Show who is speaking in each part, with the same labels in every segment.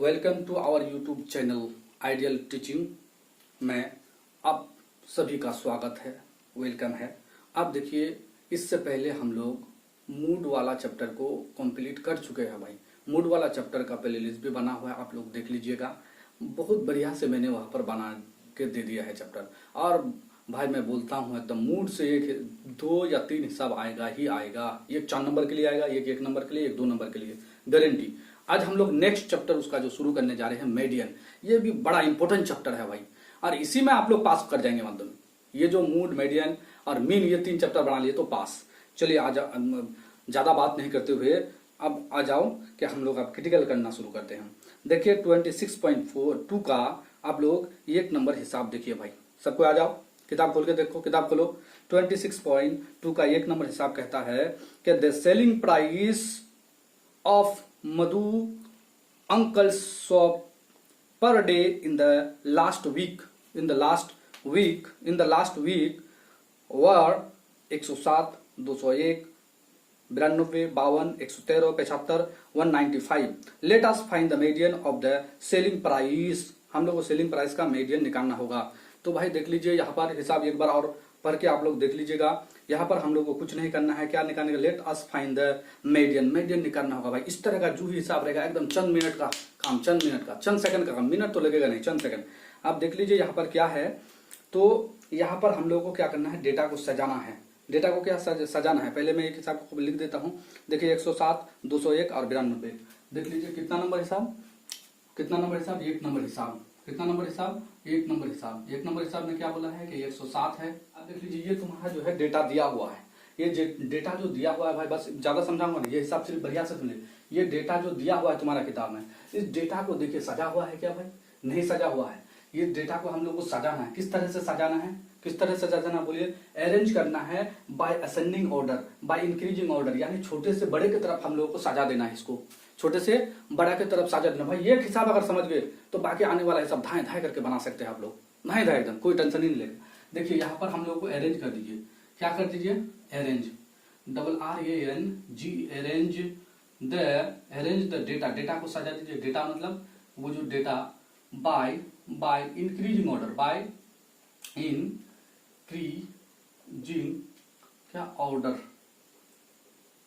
Speaker 1: Welcome to our YouTube channel Ideal Teaching में आप सभी का स्वागत है, वेलकम है। अब देखिए, इससे पहले हम लोग मूड वाला चैप्टर को कंप्लीट कर चुके हैं भाई। मूड वाला चैप्टर का प्ले लिस्ट भी बना हुआ है, आप लोग देख लीजिएगा। बहुत बढ़िया से मैंने वहाँ पर बना के दे दिया है चैप्टर। और भाई मैं बोलता हूँ एकदम मूड से एक 2 या 3 हिसाब आएगा ही आएगा। एक 4 नंबर के लिए आएगा, एक 1 नंबर के लिए, एक 2 नंबर के लिए, गारंटी। आज हम लोग नेक्स्ट चैप्टर उसका जो शुरू करने जा रहे हैं, मेडियन। ये भी बड़ा इंपॉर्टेंट चैप्टर है भाई, और इसी में आप लोग पास कर जाएंगे। मतलब ये जो मूड, मेडियन और मीन, ये 3 चैप्टर बना लिए तो पास। चलिए आज ज्यादा बात नहीं करते हुए अब आ जाओ कि हम लोग अब क्रिटिकल करना शुरू करते हैं। देखिए 26.42 का आप लोग 1 नंबर हिसाब देखिए भाई। सबको आ जाओ, किताब खोल के देखो, किताब खोलो। 26.2 का 1 नंबर हिसाब कहता है कि the selling price of Madhu uncle's shop per day in the last week were 107, 201, 92, 52, 113, 75, 195। Late us find the median of the selling price. हम लोग को सेलिंग प्राइस का मीडियन निकालना होगा। तो भाई देख लीजिए, यहाँ पर हिसाब एक बार और पढ़ के आप लोग देख लीजिएगा। यहाँ पर हम लोग को कुछ नहीं करना है, क्या निकालने का, late us find the median. Median निकालना होगा भाई। इस तरह का जो हिसाब रहेगा एकदम चंद मिनट का काम, चंद मिनट का, चंद सेकंड का काम। मिनट तो लगेगा नहीं, चंद सेकंड। आप देख लीजिए यहाँ पर क्या है। तो यहाँ पर हम लोग को क्या करना है, डेटा को सजाना है। डेटा को क्या सजाना है, पहले मैं एक हिसाब को लिख देता हूँ। देखिए 107, 201 और 92। देख लीजिए कितना नंबर हिसाब, कितना नंबर हिसाब, 1 नंबर हिसाब। कितना नंबर हिसाब, 1 नंबर हिसाब। 1 नंबर हिसाब में क्या बोला है कि 107 है। अब देख लीजिए, ये तुम्हारा जो है डेटा दिया हुआ है। ये डेटा जो दिया हुआ है भाई, बस ज्यादा समझाऊंगा नहीं, ये हिसाब सिर्फ बढ़िया से सुन ले। ये डेटा जो दिया हुआ है तुम्हारा किताब में, इस डेटा को देखिए सजा हुआ है क्या भाई, नहीं सजा हुआ है। ये डेटा को हम लोग को सजाना है। किस तरह से सजाना है, किस तरह से सजाना बोलिए, अरेंज करना है by ascending order, by increasing order, यानी छोटे से बड़े की तरफ हम लोगों को सजा देना है। इसको छोटे से बड़ा की तरफ सजा देना। भाई ये हिसाब अगर समझ गए तो बाकी आने वाला हिसाब धाए धाए करके बना सकते हैं आप लोग, धाए धाए एकदम, कोई टेंशन ही नहीं लेगा। देखिए यहाँ पर हम लोग को अरेंज कर दीजिए। क्या कर दीजिए, arrange, RANG, arrange the data. Data को सजा दीजिए। डेटा मतलब वो जो data bye increasing order, by increasing क्या ऑर्डर,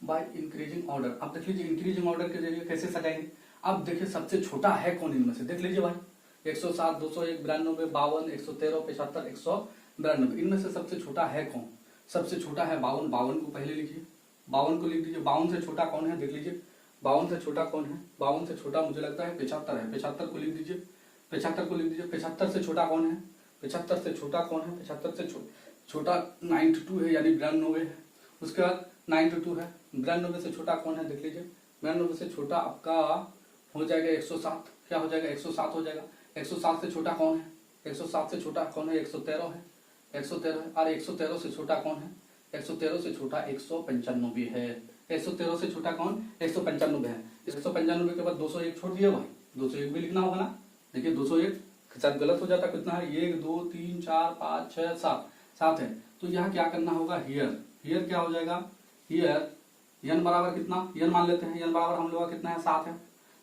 Speaker 1: बाय इंक्रीजिंग ऑर्डर। अब देख लीजिए इंक्रीजिंग ऑर्डर के जरिए कैसे सजाएंगे। अब देखिए सबसे छोटा है कौन इनमें से, देख लीजिए भाई। 107, 201, 92, 52, 113, 75, 192। इनमें से सबसे छोटा है कौन, सबसे छोटा है 52। 52 को पहले लिखिए, 52 को लिख दीजिए। 52 से छोटा कौन है, देख लीजिए 52 से छोटा कौन है। 52 से छोटा मुझे लगता है 75 है। 75 को लिख दीजिए, 75 को लिख दीजिए। 75 से छोटा कौन है, 75 से छोटा कौन है, 75 से छोटा 92 है, यानी 92 है। उसके बाद 92 है। 92 से छोटा कौन है, देख लीजिए। 92 से छोटा आपका हो जाएगा 107। क्या हो जाएगा, 107 हो जाएगा। 107 से छोटा कौन है, 107 से छोटा कौन है, 113 है। 113 है। और 113 से छोटा कौन है, 113 से छोटा 195 है। 113 से छोटा कौन, 195 है। 195 के बाद 201 छोड़ दिए भाई। 201 भी लिखना होगा ना। देखिए 201 शायद गलत हो जाता, कितना है, 1 2 3 4 5 6 7, 7 है। तो यहाँ क्या करना होगा, हियर क्या हो जाएगा, हियर n बराबर कितना, n मान लेते हैं। n बराबर हम लोग का कितना है, 7 है।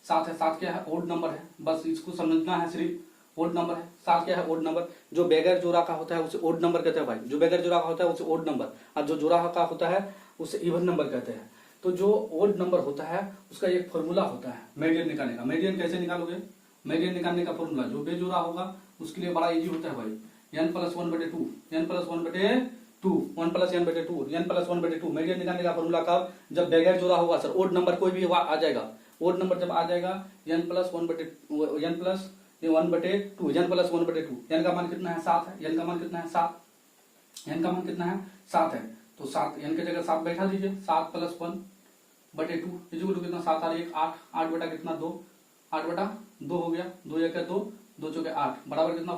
Speaker 1: 7 है। 7 क्या है, ओड नंबर है। बस इसको समझना है, सिर्फ ओड नंबर है। 7 क्या है, ओड नंबर। जो बगैर जोड़ा का होता है उसे ओड नंबर कहते हैं भाई। जो बगैर जोड़ा का होता है उसे ओड नंबर, और जो जोड़ा का होता है उसे इवन नंबर कहते हैं। तो जो ओड नंबर होता है उसका एक फॉर्मूला होता है मीडियन निकालने का। मीडियन कैसे निकालोगे, मीडियन निकालने का फॉर्मूला जो बेजोड़ा होगा उसके लिए बड़ा इजी होता है भाई। n+1/2, n+1/2, 1 + n/2, n+1/2। Median निकालने का फॉर्मूला कब, जब बगैर जोड़ा होगा सर। ओड नंबर कोई भी आ जाएगा, ओड नंबर जब आ जाएगा n+1/2, n का मान कितना है, 7 है। n का मान कितना है, 7। n का मान कितना है, 7 है। तो 7 n की जगह 7 बैठा दीजिए। 7 + 1/2 इजुगल कितना, 7 और 1 8, 8 बटा कितना 2, 8 बटा 2 हो गया। 2 1 2, 2 4 8 बराबर कितना,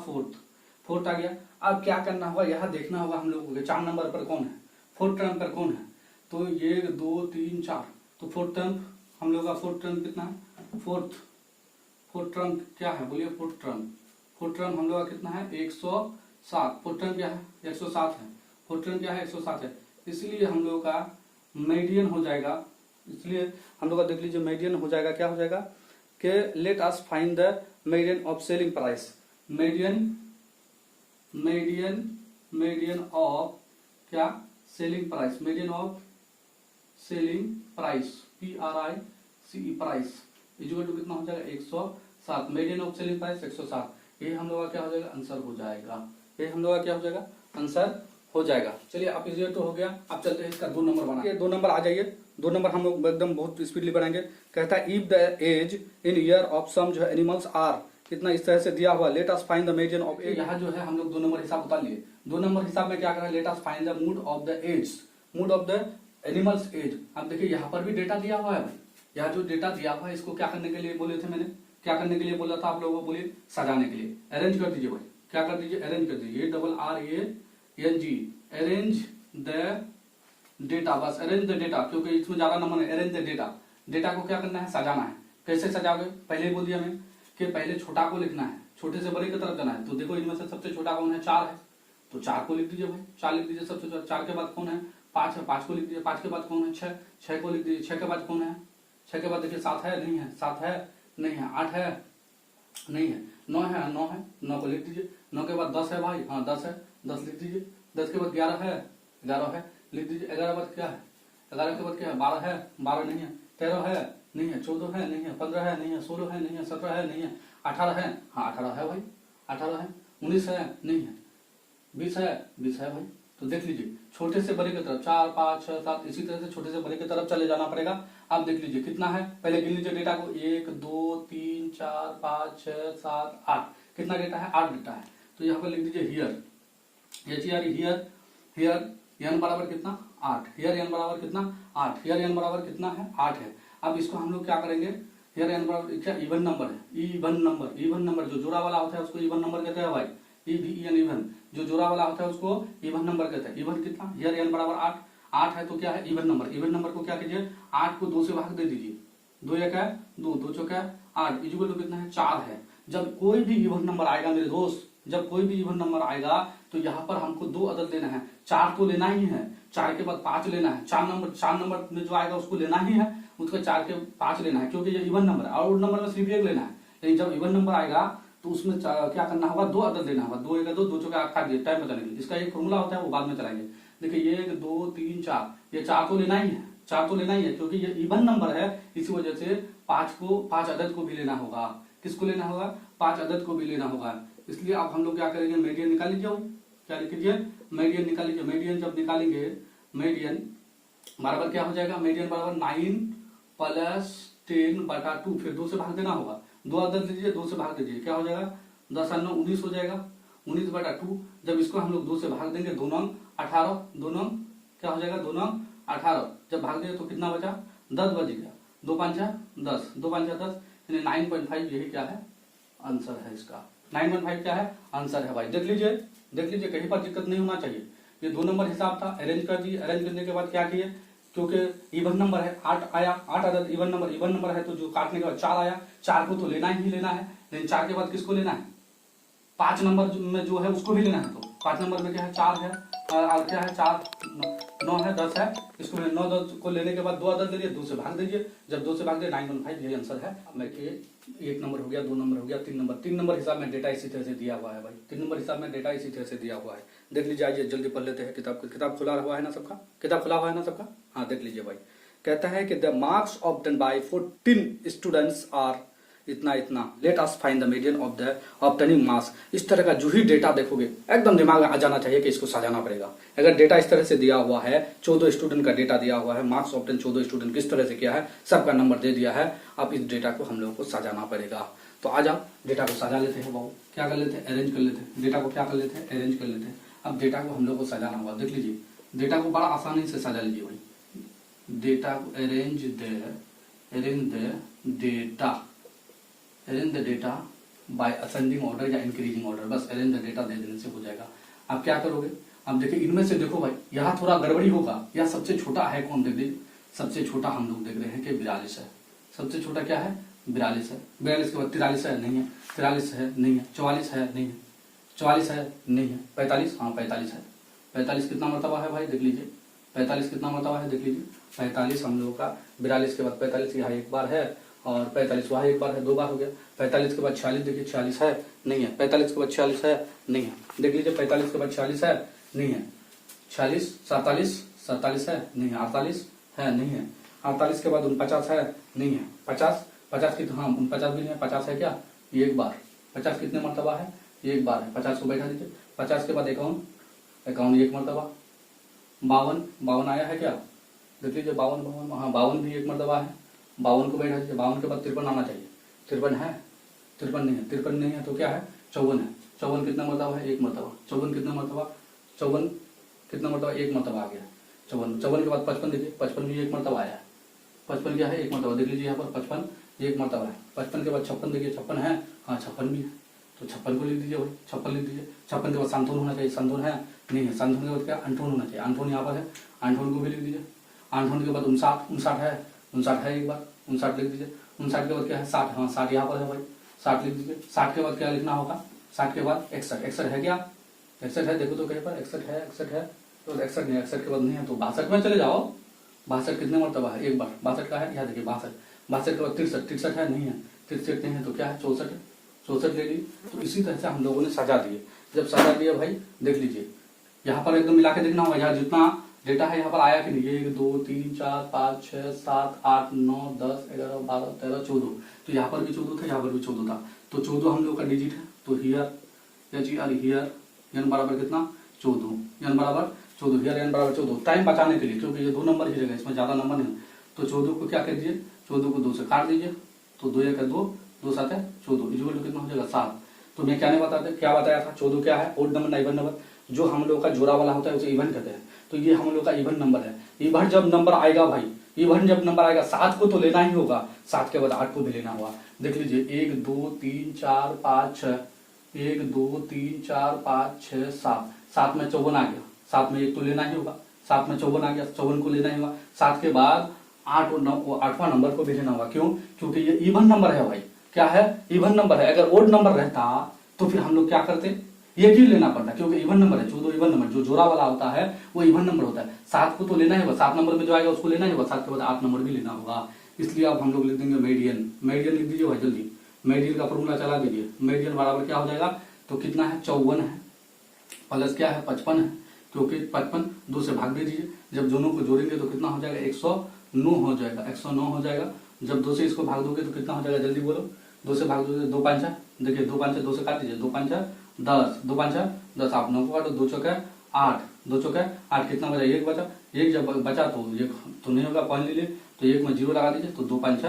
Speaker 1: 4th आ गया। अब क्या करना होगा, यहाँ देखना होगा हम लोगों के 4 नंबर पर कौन है, 4th टर्म पर कौन है। तो 1 2 3 4, तो 4th टर्म हम लोग का 4th टर्म कितना है, 4th टर्म क्या है बोलिए, 4th टर्म हम लोग का कितना है, 107। 4th टर्म क्या है, 107 है। 4th टर्म क्या है, 107 है। इसलिए हम लोग का मीडियन हो जाएगा, इसलिए हम लोग का देख लीजिए मीडियन हो जाएगा, क्या हो जाएगा कि let us find the median of selling price, median of क्या, selling price, median of selling price, PRICE price equal to कितना हो जाएगा 107, मीडियन ऑफ सेलिंग प्राइस 107। ये हम लोग का क्या हो जाएगा, आंसर हो जाएगा, ये हम लोग का क्या हो जाएगा, आंसर हो जाएगा। चलिए आप ये तो हो गया, अब चलते हैं इसका 2 नंबर बना, 2 नंबर आ जाइए, 2 नंबर हम लोग एकदम बहुत स्पीडली बनाएंगे। कहता है if the age in year of some जो है एनिमल्स आर, कितना इस तरह से दिया हुआ, let us find the median of age. यहाँ जो है हम लोग 2 नंबर हिसाब बता लिए, 2 नंबर हिसाब में क्या कर रहे हैं, let us find the mood of the age, mood of the animals age. अब देखिए यहाँ पर भी डेटा दिया हुआ है भाई, यहाँ जो डेटा दिया हुआ है इसको क्या करने के लिए बोले थे मैंने, क्या करने के लिए बोला था आप लोगों को, बोलिए सजाने के लिए। अरेंज कर दीजिए भाई, क्या कर दीजिए, अरेंज कर दीजिए, ARRANG, अरेंज द डेटा, बस अरेंज द डेटा, क्योंकि इसमें ज्यादा नंबर है, अरेंज द डेटा, डेटा को क्या करना है, सजाना है। कैसे सजाओगे, पहले ही बोल दिया मैं कि पहले छोटा को लिखना है, छोटे से बड़े की तरफ जाना है। तो देखो इनमें से सबसे छोटा कौन है, 4 है, तो 4 को लिख दीजिए भाई, 4 लिख दीजिए सबसे छोटा। 4 के बाद कौन है, 5 है, 5 को लिख दीजिए। 5 के बाद कौन है, 6, 6 को लिख दीजिए। 6 के बाद कौन है, 6 के बाद देखिए 7 है, नहीं है, 7 है, नहीं है, 8 है, नहीं है, 9 है, 9 है, 9 को लिख दीजिए। 9 के बाद 10 है भाई, हाँ 10 है, 10 लिख दीजिए। 10 के बाद 11 है, 11 है, लिख दीजिए। 11 के बाद क्या है, 11 के बाद क्या है, 12 है, 12 नहीं है, 13 है, नहीं है, 14 है, नहीं है, 15 है, नहीं है, 16 है, नहीं है, 17 है, नहीं है, 18 है, हाँ 18 है भाई, 18 है, 19 है, नहीं है, 20 है, 20 है भाई। तो देख लीजिए छोटे से बड़े की तरफ 4, 5, 6, 7 इसी तरह से छोटे से बड़े की तरफ चले जाना पड़ेगा। आप देख लीजिए कितना है, पहले गिन लीजिए डेटा को, 1, 2, 3, 4, 5, 6, 7, 8, कितना डेटा है, 8 डेटा है। तो यहाँ पर लिख दीजिए हियर, हियर, हियर n बराबर कितना, 8, हियर n बराबर कितना, 8, हियर n बराबर कितना है, 8 है। अब इसको हम लोग क्या करेंगे, हियर n बराबर क्या, इवन नंबर है, इवन नंबर जो जोड़ा वाला होता है उसको इवन नंबर कहते हैं भाई, EVEN इवन, जो जोड़ा वाला होता है उसको इवन नंबर कहते हैं। इवन कितना, हियर n बराबर 8, 8 है तो क्या है, इवन नंबर। इवन नंबर को क्या कीजिए, 8 को 2 से भाग दे दीजिए, 2 1 है 2, 2 चौका 8, इक्वल टू कितना है, 4 है। जब कोई भी इवन नंबर आएगा मेरे दोस्त, जब कोई भी इवन नंबर आएगा तो यहाँ पर हमको 2 अदद लेना है, 4 तो लेना ही है, 4 के बाद 5 लेना है, 4 नंबर में जो आएगा उसको लेना ही है, उसका 4 के 5 लेना है, क्योंकि ये इवन नंबर है। और नंबर में सिर्फ 1 लेना है, लेकिन जब इवन नंबर आएगा तो उसमें क्या करना होगा, 2 अदद लेना होगा, 2 1 2, 2 चौका 8 काट दिए, टाइम बताने के लिए। इसका एक फॉर्मूला होता है वो बाद में चलाएंगे। देखिए 1 2 3 4, ये 4 तो लेना ही है, 4 तो लेना ही है, क्योंकि ये इवन नंबर है, इसी वजह से 5 अदद को भी लेना होगा। किसको लेना होगा, 5 अदद को भी लेना होगा। इसलिए अब हम लोग क्या करेंगे, मीडियन निकाल लीजिए, क्या लिखिए, मीडियन निकाल लीजिए। मीडियन जब निकालेंगे, मीडियन बराबर क्या हो जाएगा, मीडियन बराबर 9 + 10/2, फिर 2 से भाग देना होगा, 2 अदद लीजिए, 2 से भाग दीजिए, क्या हो जाएगा, 10 9 19 हो जाएगा, 19/2। जब इसको हम लोग 2 से भाग देंगे, 2 9 18, 2 9 क्या हो जाएगा, 2 9 18, जब भाग देंगे तो कितना बचा, 10 बच गया, 2 5 10, 2 5 10, यानी 9.5 यही क्या है, आंसर है इसका। 9.5 क्या है, आंसर है भाई। देख लीजिए कहीं पर दिक्कत नहीं होना चाहिए। ये 2 नंबर हिसाब था, अरेंज कर दिए। अरेंज करने के बाद क्या किए, क्योंकि इवन नंबर है, 8 आया, 8 अदद इवन नंबर है, तो जो काटने के बाद 4 आया, 4 को तो लेना ही लेना है, लेकिन 4 के बाद किसको लेना है, 5 नंबर में जो है उसको भी लेना है। तो 5 नंबर में क्या है, 4 है, और क्या है, 4 9 है, 10 है, इसको 9 10 को लेने के बाद 2 अदद ले लिए, 2 से भाग दीजिए, जब 2 से भाग दिए 9.5 यही आंसर है। अब मैं 1 नंबर हो गया, 2 नंबर हो गया, 3 नंबर हिसाब में डेटा इसी तरह से दिया हुआ है भाई, 3 नंबर हिसाब में डेटा इसी तरह से दिया हुआ है। देख लीजिए, आइए जल्दी पढ़ लेते हैं किताब खुला हुआ है ना सबका, किताब खुला हुआ है ना सबका, हाँ देख लीजिए भाई। कहता है कि the marks obtain by 14 students are इतना, let us find the median of the obtaining marks. इस तरह का जो ही डेटा देखोगे एकदम दिमाग में आ जाना चाहिए कि इसको सजाना पड़ेगा। अगर डेटा इस तरह से दिया हुआ है, 14 स्टूडेंट का डेटा दिया हुआ है, मार्क्स ऑब्टेन 14 स्टूडेंट किस तरह से किया है, सबका नंबर दे दिया है, अब इस डेटा को हम लोगों को सजाना पड़ेगा। तो आ जाओ डेटा को सजा लेते हैं बाबू, क्या कर लेते हैं, अरेंज कर लेते हैं डेटा को, क्या कर लेते हैं, अरेंज कर लेते हैं। अब डेटा को हम लोग को सजाना होगा। देख लीजिए डेटा को बड़ा आसानी से सजा लीजिए भाई, डेटा को arrange the data bye ascending order या इंक्रीजिंग ऑर्डर, बस अरेंज द डेटा दे देने से हो जाएगा। अब क्या करोगे, अब देखिए इनमें से देखो भाई, यहाँ थोड़ा गड़बड़ी होगा, यह सबसे छोटा है कौन, देख लीजिए सबसे छोटा हम लोग देख रहे हैं कि 42 है, सबसे छोटा क्या है, 42 है। 42 के बाद 43 है, नहीं है, 43 है, नहीं है, 44 है, नहीं है, 44 है, नहीं है, 45, हाँ 45 है। 45 कितना मरतबा है भाई, देख लीजिए 45 कितना मरतबा है, देख लीजिए 45 हम लोगों का, 42 के बाद 45 यहाँ एक बार है, और 45 वहाँ एक बार है, 2 बार हो गया। 45 के बाद 46 देखिए 46 है नहीं है, 45 के बाद 46 है नहीं है, देख लीजिए 45 के बाद 46 है नहीं है, 46 47 47 है नहीं है, 48 है नहीं है, 48 के बाद 49 है नहीं है, 50 50 की हाँ 49 भी नहीं है, 50 है क्या ये एक बार, 50 कितने मरतबा है ये एक बार है, 50 को बैठा दीजिए। 50 के बाद 51 एक मरतबा, 52 आया है क्या देख लीजिए, 52 हाँ 52 भी एक मरतबा है, 52 को बैठा दीजिए। 52 के बाद 53 आना चाहिए, 53 है 53 नहीं है, 53 नहीं है तो क्या है 54 है, 54 कितना मरतबा है एक मरतबा, 54 कितना मरतबा 54 कितना मरतबा एक मरतबा आ गया 54 के बाद 55 देखिए 55 भी एक मरतबा आया है, 55 क्या है एक मरतबा देख लीजिए यहाँ पर 55 एक मरतबा है। 55 के बाद 56 देखिए 56 है हाँ 56 भी है तो 56 को लिख दीजिए भाई, 56 लिख दीजिए। 56 के बाद संतुन होना चाहिए, संतुन है नहीं है, संतुन के बाद क्या अंठोन होना चाहिए, अंठोन यहाँ पर है, अंठोन को भी लिख दीजिए। अंठोन के बाद 59 है, 59 है एक बार 59 लिख दीजिए। 59 के बाद क्या है 60 हाँ 60 यहाँ पर है भाई 60 लिख दीजिए। 60 के बाद क्या लिखना होगा 60 के बाद 61 है क्या 61 है देखो तो कहीं पर 61 है तो 61 नहीं, 61 के बाद नहीं है तो 62 में चले जाओ। 62 कितने मरतबा है एक बार, 62 का है यहाँ देखिए 62 के बाद 63 है नहीं है, 63 नहीं है तो क्या है 64 ले ली। तो इसी तरह से हम लोगों ने सजा दिए, जब सजा दिया भाई देख लीजिए यहाँ पर एकदम मिला के देखना होगा, यहाँ जितना डेटा है यहाँ पर आया कि नहीं 1 2 3 4 5 6 7 8 9 10 11 12 13 14 तो यहाँ पर भी 14 था, यहाँ पर भी 14 था तो 14 हम लोग का डिजिट है तो हियर एन बराबर कितना 14 एन बराबर 14 हियर एन बराबर 14 टाइम बचाने के लिए क्योंकि ये 2 नंबर ही रहेगा इसमें ज्यादा नंबर नहीं तो 14 को क्या कर दीजिए 14 को 2 से काट दीजिए तो 2 1 2 2 7 है 14 इक्वल टू कितना हो जाएगा 7। तो मैं क्या बताया था 14 क्या है ओड नंबर ना इवन नंबर, जो हम लोग का जोड़ा वाला होता है उसे इवन कहते हैं तो ये हम लोग का इवन नंबर है। इवन जब नंबर आएगा भाई, इवन जब नंबर आएगा 7 को तो लेना ही होगा, 7 के बाद 8 को भी लेना होगा। देख लीजिए 1 2 3 4 5 6 1 2 3 4 5 6 7 7 में 54 आ गया, 7 में 1 तो लेना ही होगा, 7 में 54 आ गया 54 को लेना ही होगा। 7 के बाद 8 और 9 8वां नंबर को भी लेना होगा, क्यों क्योंकि ये इवन नंबर है भाई, क्या है इवन नंबर है। अगर ओड नंबर रहता तो फिर हम लोग क्या करते एक ही लेना पड़ता क्योंकि इवन नंबर है, 14 इवन नंबर जो जोड़ा वाला होता है वो इवन नंबर होता है। 7 को तो लेना ही होगा, 7 नंबर में जो आएगा उसको लेना ही होगा, 7 के बाद 8 नंबर भी लेना होगा। इसलिए अब हम लोग लिख देंगे मीडियन, मीडियन लिख दीजिए भाई जल्दी, मीडियन का फॉर्मूला चला दीजिए। मीडियन बराबर क्या हो जाएगा तो कितना है 54 है प्लस क्या है 55 है, क्योंकि 55 2 से भाग दे दीजिए, जब दोनों को जोड़ेंगे तो कितना हो जाएगा 109 हो जाएगा, 109 हो जाएगा। जब 2 से इसको भाग दोगे तो कितना हो जाएगा जल्दी बोलो, 2 से भाग दोगे 2 5 देखिए 2 5 2 से काट दीजिए, 2 5 10 2 5 10 आप 9 को काटो 2 चौके 8 2 चौके 8 कितना बचा 1 बचा, 1 जब बचा तो ये तो नहीं होगा पॉइंट लीजिए तो 1 में 0 लगा दीजिए तो 2 5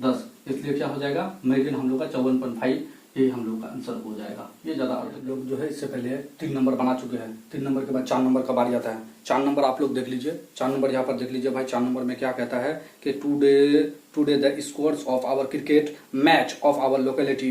Speaker 1: 10, इसलिए क्या हो जाएगा मीडियन हम लोग का 54.5 ये हम लोग का आंसर हो जाएगा। ये ज्यादा लोग जो है इससे पहले 3 नंबर बना चुके हैं, 3 नंबर के बाद 4 नंबर का बारी आता है। 4 नंबर आप लोग देख लीजिए, 4 नंबर यहाँ पर देख लीजिए भाई। 4 नंबर में क्या कहता है कि today the scores of our cricket match of our locality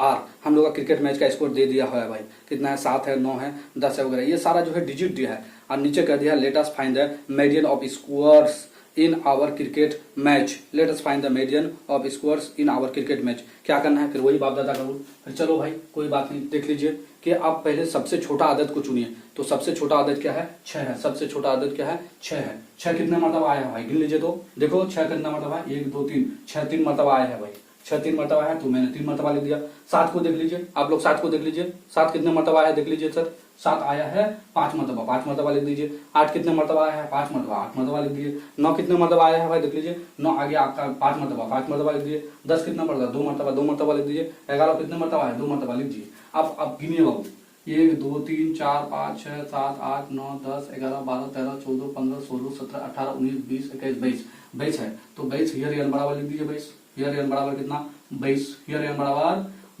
Speaker 1: are, हम लोग का क्रिकेट मैच का स्कोर दे दिया है भाई, कितना है 7 है 9 है 10 है वगैरह, ये सारा जो है डिजिट दिया है और नीचे कह दिया let us find the median of scores in our cricket match, let us find the median of scores in our cricket match. क्या करना है फिर वही बाप दादा करूँ, फिर चलो भाई कोई बात नहीं। देख लीजिए कि आप पहले सबसे छोटा आदत को चुनिए, तो सबसे छोटा आदत क्या है 6 है, सबसे छोटा आदत क्या है 6 है। 6 कितने मरतबा आया है भाई गिन लीजिए, तो देखो 6 कितना मरतबा है 1 2 3 6 3 मरतबा आया है भाई, 6 3 मरतबा है तो मैंने 3 मरतबा लिख दिया। 7 को देख लीजिए आप लोग, 7 को देख लीजिए 7 कितने मरतबा आया देख लीजिए सर, 7 आया है 5 मरतबा, 5 मरतबा लिख दीजिए। 8 कितने मरतबा आया है 5 मरतबा, 8 मरतबा लिख दीजिए। 9 कितने मरतबा आया है भाई देख लीजिए, 9 आ गया आपका 5 मरतबा, 5 मरतबा लिख दीजिए। 10 कितना मरतबा 2 मरतबा, 2 मरतबा लिख दीजिए। 11 कितने मरतबा है 2 मरतबा लिख दीजिए। अब गिनिए बाबू 1 2 3 4 5 6 7 8 9 10 11 12 13 14 15 16 17 18 19 20 21 22 है तो 22 हियर एन बराबर लिख दीजिए 22, हियर एन बराबर कितना 22, हियर एन बराबर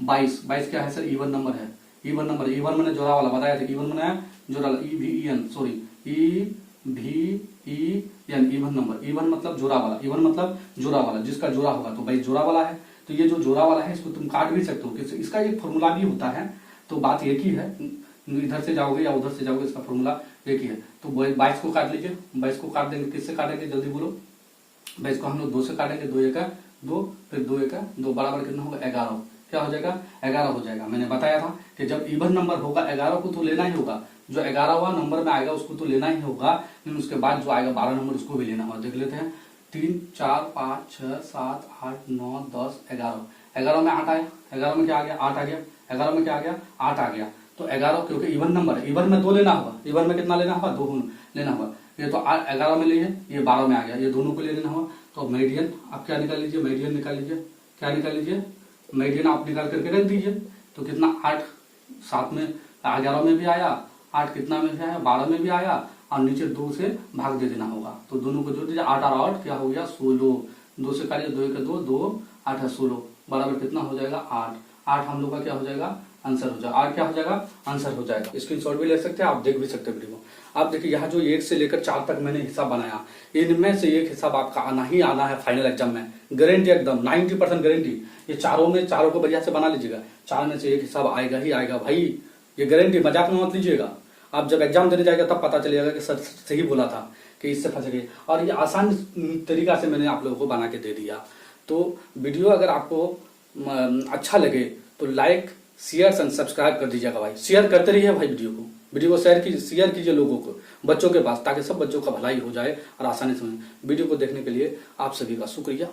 Speaker 1: 22 क्या है सर इवन नंबर है, इवन नंबर, इवन मैंने जोड़ा वाला बताया था, इवन मैंने जोड़ा EVEN sorry EVEN even number, even मतलब जोड़ा वाला, इवन मतलब जोड़ा वाला, जिसका जोड़ा होगा तो 22 जोड़ा वाला है। तो ये जो जोड़ा वाला है इसको तुम काट भी सकते हो, इसका एक फॉर्मूला भी होता है, तो बात एक ही है, इधर से जाओगे या उधर से जाओगे इसका फॉर्मूला एक ही है। तो 22 को काट लीजिए, 22 को काट देंगे, किससे काटेंगे जल्दी बोलो, 22 को हम लोग 2 से काटेंगे, 2 1 2 फिर 2 1 2 बराबर कितना होगा 11, क्या हो जाएगा 11 हो जाएगा। मैंने बताया था कि जब इवन नंबर होगा 11 को तो लेना ही होगा, जो 11वां नंबर में आएगा उसको तो लेना ही होगा, लेकिन उसके बाद जो आएगा 12 नंबर उसको भी लेना होगा। देख लेते हैं 3 4 5 6 7 8 9 10 11। 11 में 8 आया, 11 में क्या आ गया 8 आ गया, 11 में क्या आ गया 8 आ गया। तो 11 क्योंकि इवन नंबर है, इवन में 2 लेना होगा, इवन में कितना लेना होगा 2 लेना होगा। ये तो 11 में लिए, ये 12 में आ गया, ये दोनों को ले लेना होगा। तो मीडियन आप क्या निकाल लीजिए, मीडियन निकाल लीजिए, क्या निकाल लीजिए मीडियन आप निकाल करके रख दीजिए। तो कितना 8 7 में 11 में भी आया, 8 कितना में भी आया 12 में भी आया, और नीचे 2 से भाग दे देना होगा। तो दोनों को जोड़ दीजिए, 8 और 8 क्या हो गया 16, 2 से काटिए 2 के 2 2 8 है 16 बराबर कितना हो जाएगा 8। 8 हम लोग का क्या हो जाएगा आंसर हो जाएगा, 8 क्या हो जाएगा आंसर हो जाएगा। स्क्रीनशॉट भी ले सकते हैं, आप देख भी सकते हैं वीडियो को। आप देखिए यहाँ जो 1 से लेकर 4 तक मैंने हिसाब बनाया, इनमें से एक हिसाब आपका आना ही आना है फाइनल एग्जाम में, गारंटी एकदम 90% गारंटी। ये चारों को बढ़िया से बना लीजिएगा, 4 में से एक हिसाब आएगा ही आएगा भाई, ये गारंटी, मजाक में मत लीजिएगा। आप जब एग्जाम देने जाएगा तब पता चलेगा कि सर सही बोला था कि इससे फंस गए। और ये आसान तरीका से मैंने आप लोगों को बना के दे दिया। तो वीडियो अगर आपको अच्छा लगे तो लाइक शेयर एंड सब्सक्राइब कर दीजिएगा भाई, शेयर करते रहिए भाई वीडियो को शेयर कीजिए लोगों को, बच्चों के पास, ताकि सब बच्चों का भलाई हो जाए और आसानी से। वीडियो को देखने के लिए आप सभी का शुक्रिया।